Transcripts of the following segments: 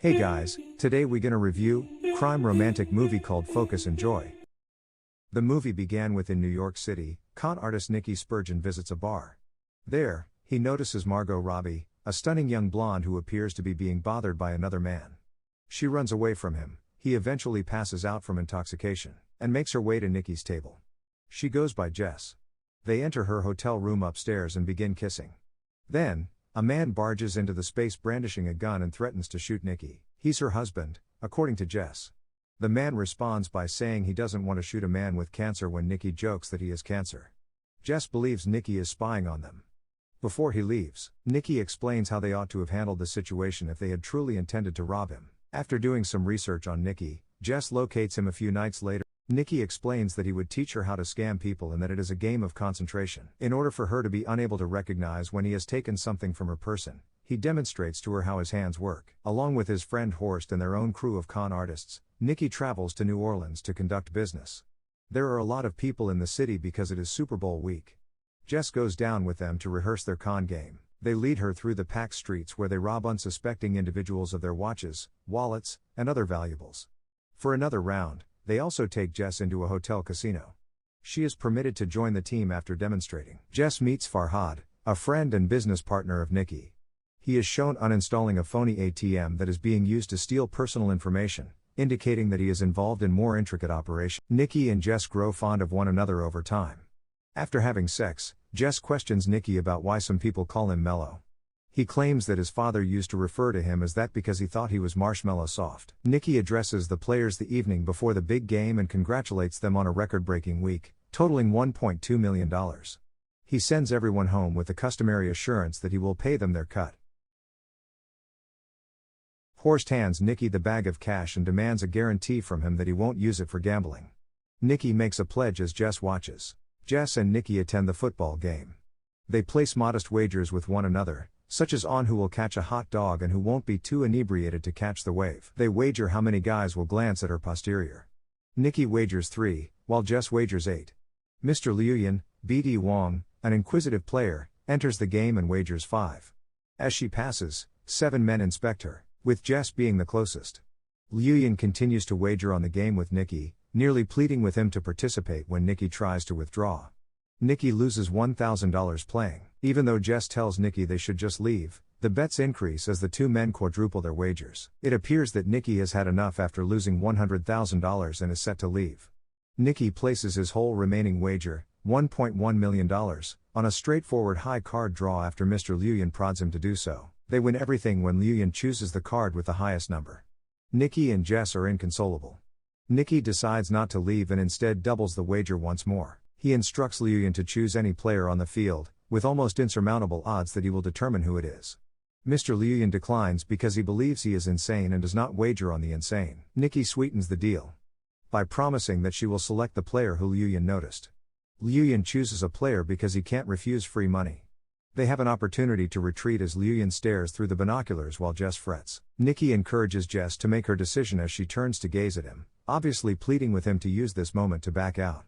Hey guys, today we gonna review crime romantic movie called Focus and Joy. The movie began within New York City. Con artist Nicky Spurgeon visits a bar. There, he notices Margot Robbie, a stunning young blonde who appears to be being bothered by another man. She runs away from him. He eventually passes out from intoxication and makes her way to Nicky's table. She goes by Jess. They enter her hotel room upstairs and begin kissing. Then, a man barges into the space brandishing a gun and threatens to shoot Nicky. He's her husband, according to Jess. The man responds by saying he doesn't want to shoot a man with cancer when Nicky jokes that he has cancer. Jess believes Nicky is spying on them. Before he leaves, Nicky explains how they ought to have handled the situation if they had truly intended to rob him. After doing some research on Nicky, Jess locates him a few nights later. Nicky explains that he would teach her how to scam people and that it is a game of concentration. In order for her to be unable to recognize when he has taken something from her person, he demonstrates to her how his hands work. Along with his friend Horst and their own crew of con artists, Nicky travels to New Orleans to conduct business. There are a lot of people in the city because it is Super Bowl week. Jess goes down with them to rehearse their con game. They lead her through the packed streets where they rob unsuspecting individuals of their watches, wallets, and other valuables. For another round, they also take Jess into a hotel casino. She is permitted to join the team after demonstrating. Jess meets Farhad, a friend and business partner of Nicky. He is shown uninstalling a phony ATM that is being used to steal personal information, indicating that he is involved in more intricate operation. Nicky and Jess grow fond of one another over time. After having sex, Jess questions Nicky about why some people call him Mellow. He claims that his father used to refer to him as that because he thought he was marshmallow soft. Nicky addresses the players the evening before the big game and congratulates them on a record-breaking week, totaling $1.2 million. He sends everyone home with the customary assurance that he will pay them their cut. Horst hands Nicky the bag of cash and demands a guarantee from him that he won't use it for gambling. Nicky makes a pledge as Jess watches. Jess and Nicky attend the football game. They place modest wagers with one another, such as on who will catch a hot dog and who won't be too inebriated to catch the wave. They wager how many guys will glance at her posterior. Nicky wagers 3, while Jess wagers 8. Mr. Liuyan, B.D. Wong, an inquisitive player, enters the game and wagers 5. As she passes, 7 men inspect her, with Jess being the closest. Liuyan continues to wager on the game with Nicky, nearly pleading with him to participate when Nicky tries to withdraw. Nicky loses $1,000 playing. Even though Jess tells Nicky they should just leave, the bets increase as the two men quadruple their wagers. It appears that Nicky has had enough after losing $100,000 and is set to leave. Nicky places his whole remaining wager, $1.1 million, on a straightforward high card draw after Mr. Liuyan prods him to do so. They win everything when Liuyan chooses the card with the highest number. Nicky and Jess are inconsolable. Nicky decides not to leave and instead doubles the wager once more. He instructs Liuyan to choose any player on the field, with almost insurmountable odds that he will determine who it is. Mr. Liuyan declines because he believes he is insane and does not wager on the insane. Nicky sweetens the deal by promising that she will select the player who Liuyan noticed. Liuyan chooses a player because he can't refuse free money. They have an opportunity to retreat as Liuyan stares through the binoculars while Jess frets. Nicky encourages Jess to make her decision as she turns to gaze at him, obviously pleading with him to use this moment to back out.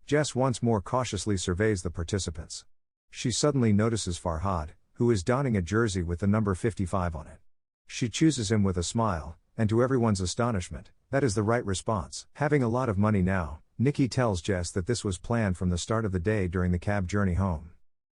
Jess once more cautiously surveys the participants. She suddenly notices Farhad, who is donning a jersey with the number 55 on it. She chooses him with a smile, and to everyone's astonishment, that is the right response. Having a lot of money now, Nicky tells Jess that this was planned from the start of the day during the cab journey home.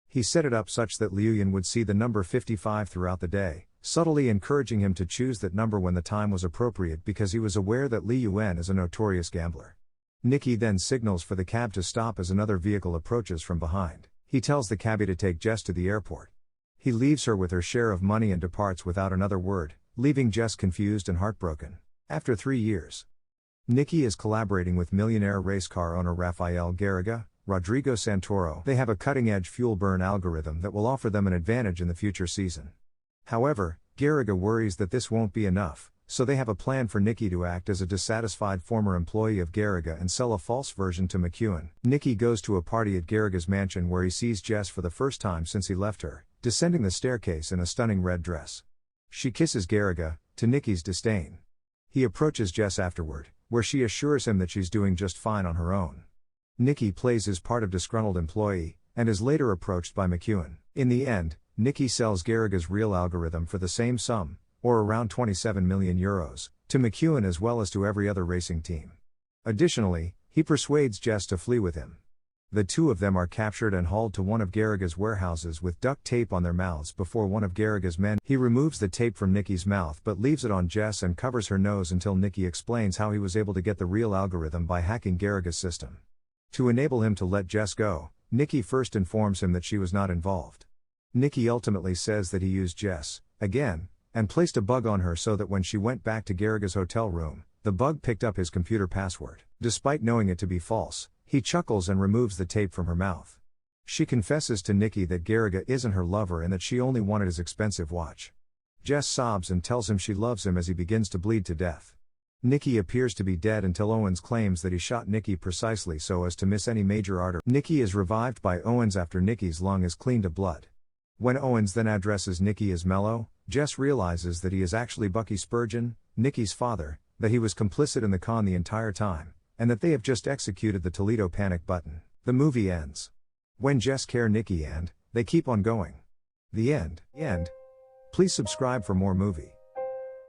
He set it up such that Liuyan would see the number 55 throughout the day, subtly encouraging him to choose that number when the time was appropriate because he was aware that Liuyan is a notorious gambler. Nicky then signals for the cab to stop as another vehicle approaches from behind. He tells the cabbie to take Jess to the airport. He leaves her with her share of money and departs without another word, leaving Jess confused and heartbroken. After 3 years, Nicky is collaborating with millionaire race car owner Rafael Garriga, Rodrigo Santoro. They have a cutting-edge fuel burn algorithm that will offer them an advantage in the future season. However, Garriga worries that this won't be enough, so they have a plan for Nicky to act as a dissatisfied former employee of Garriga and sell a false version to McEwen. Nicky goes to a party at Garriga's mansion where he sees Jess for the first time since he left her, descending the staircase in a stunning red dress. She kisses Garriga, to Nicky's disdain. He approaches Jess afterward, where she assures him that she's doing just fine on her own. Nicky plays his part of disgruntled employee, and is later approached by McEwen. In the end, Nicky sells Garriga's real algorithm for the same sum, or around €27 million, to McEwen as well as to every other racing team. Additionally, he persuades Jess to flee with him. The two of them are captured and hauled to one of Garriga's warehouses with duct tape on their mouths before one of Garriga's men. He removes the tape from Nikki's mouth but leaves it on Jess and covers her nose until Nikki explains how he was able to get the real algorithm by hacking Garriga's system. To enable him to let Jess go, Nikki first informs him that she was not involved. Nikki ultimately says that he used Jess, again, and placed a bug on her so that when she went back to Garriga's hotel room, the bug picked up his computer password. Despite knowing it to be false, he chuckles and removes the tape from her mouth. She confesses to Nikki that Garriga isn't her lover and that she only wanted his expensive watch. Jess sobs and tells him she loves him as he begins to bleed to death. Nikki appears to be dead until Owens claims that he shot Nikki precisely so as to miss any major artery. Nikki is revived by Owens after Nikki's lung is clean to blood. When Owens then addresses Nikki as Mello, Jess realizes that he is actually Bucky Spurgeon, Nikki's father, that he was complicit in the con the entire time, and that they have just executed the Toledo panic button. The movie ends. When Jess care Nikki and they keep on going. The end. Please subscribe for more movie.